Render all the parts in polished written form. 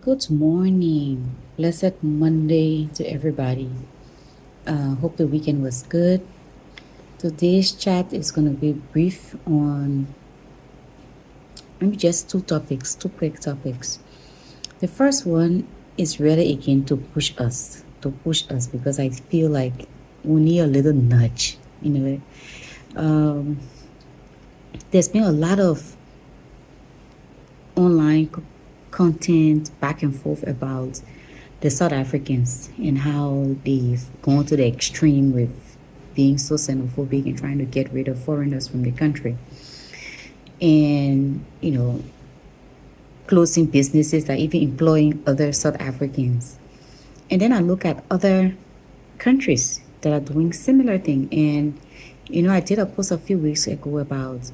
Good morning. Blessed Monday to everybody. Hope the weekend was good. Today's chat is going to be brief on maybe just two quick topics. The first one is really again to push us because I feel like we need a little nudge. There's been a lot of online content back and forth about the South Africans and how they've gone to the extreme with being so xenophobic and trying to get rid of foreigners from the country. And, closing businesses that even employing other South Africans. And then I look at other countries that are doing similar thing. And, I did a post a few weeks ago about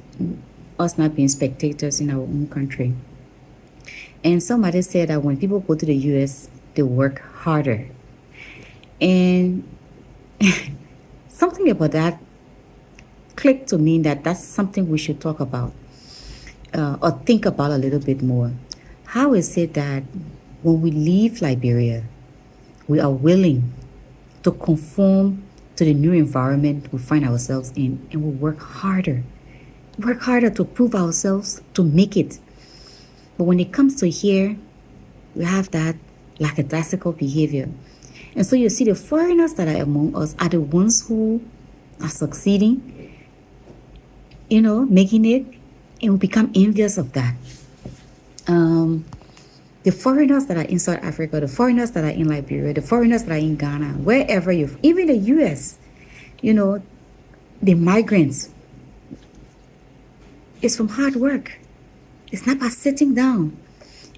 us not being spectators in our own country. And somebody said that when people go to the US, they work harder. And something about that clicked to me that that's something we should talk about or think about a little bit more. How is it that when we leave Liberia, we are willing to conform to the new environment we find ourselves in and we work harder? Work harder to prove ourselves, to make it. But when it comes to here, we have that lackadaisical behavior. And so you see the foreigners that are among us are the ones who are succeeding, making it, and we become envious of that. The foreigners that are in South Africa, the foreigners that are in Liberia, the foreigners that are in Ghana, wherever even the US, the migrants, it's from hard work. It's not by sitting down.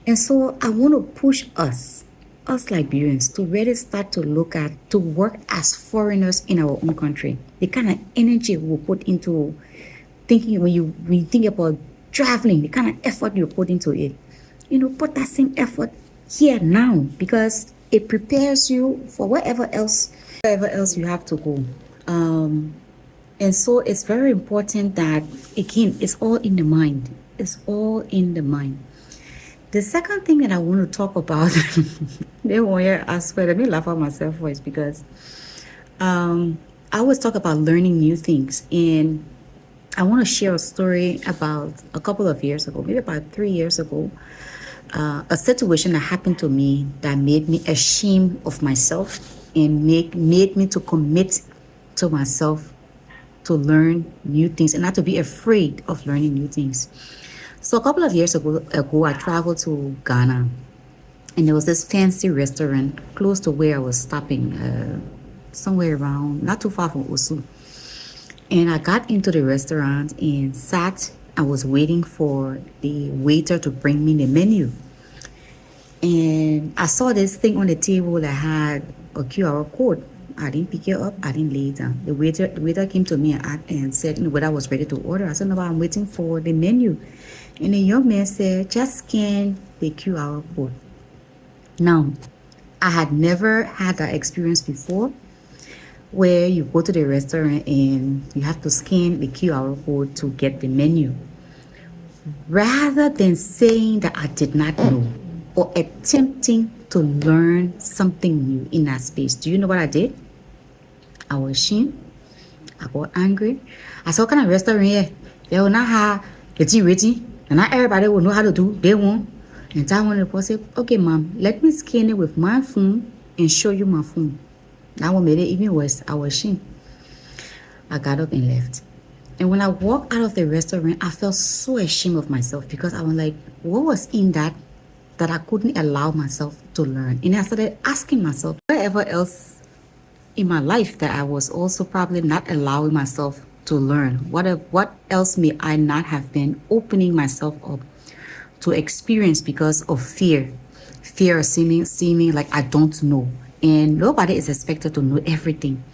And so I want to push us Liberians, to really start to work as foreigners in our own country. The kind of energy we put into thinking when you think about traveling, the kind of effort you put into it. Put that same effort here now because it prepares you for wherever else you have to go. And so it's very important that, again, it's all in the mind. It's all in the mind. The second thing that I want to talk about, they won't hear as well. Let me laugh at myself first because I always talk about learning new things. And I want to share a story about a couple of years ago, maybe about 3 years ago, a situation that happened to me that made me ashamed of myself and made me to commit to myself to learn new things and not to be afraid of learning new things. So a couple of years ago, I traveled to Ghana, and there was this fancy restaurant close to where I was stopping, somewhere around, not too far from Osu. And I got into the restaurant and sat. I was waiting for the waiter to bring me the menu. And I saw this thing on the table that had a QR code. I didn't pick it up. I didn't lay it down. The waiter came to me and said, whether I was ready to order. I said, no, I'm waiting for the menu. And the young man said, just scan the QR code. Now, I had never had that experience before where you go to the restaurant and you have to scan the QR code to get the menu. Rather than saying that I did not know or attempting to learn something new in that space, do you know what I did? I was ashamed. I got angry. I said, what kind of restaurant here? They will not have the tea ready, and not everybody will know how to do. They won't. And that one the said, okay, ma'am, let me scan it with my phone and show you my phone. That one made it even worse. I was ashamed. I got up and left. And when I walked out of the restaurant, I felt so ashamed of myself because I was like, what was in that I couldn't allow myself to learn? And I started asking myself, wherever else in my life that I was also probably not allowing myself to learn? What else may I not have been opening myself up to experience because of fear? Fear of seeming like I don't know. And nobody is expected to know everything.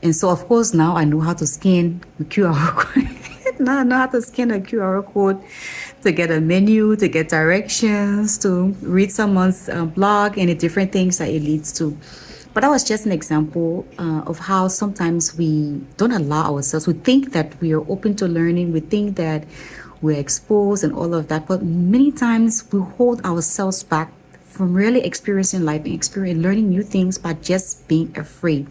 And so, of course, now I know how to scan the QR code. Now I know how to scan a QR code to get a menu, to get directions, to read someone's blog and the different things that it leads to. But that was just an example of how sometimes we don't allow ourselves. We think that we are open to learning. We think that we're exposed and all of that. But many times we hold ourselves back from really experiencing life and learning new things, but just being afraid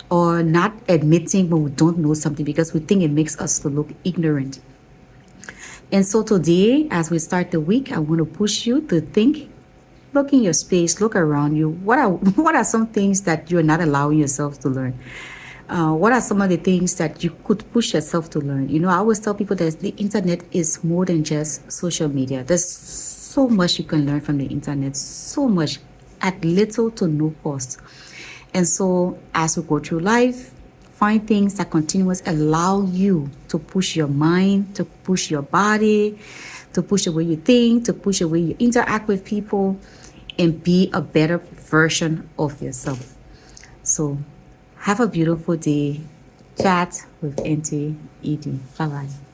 or not admitting when we don't know something because we think it makes us to look ignorant. And so today, as we start the week, I want to push you to think, look in your space, look around you. What are what are some things that you're not allowing yourself to learn? What are some of the things that you could push yourself to learn? You know, I always tell people that the internet is more than just social media. There's so much you can learn from the internet, so much at little to no cost. And so, as we go through life, find things that continuously allow you to push your mind, to push your body, to push the way you think, to push the way you interact with people, and be a better version of yourself. So, have a beautiful day. Chat with Auntie Edie. Bye bye.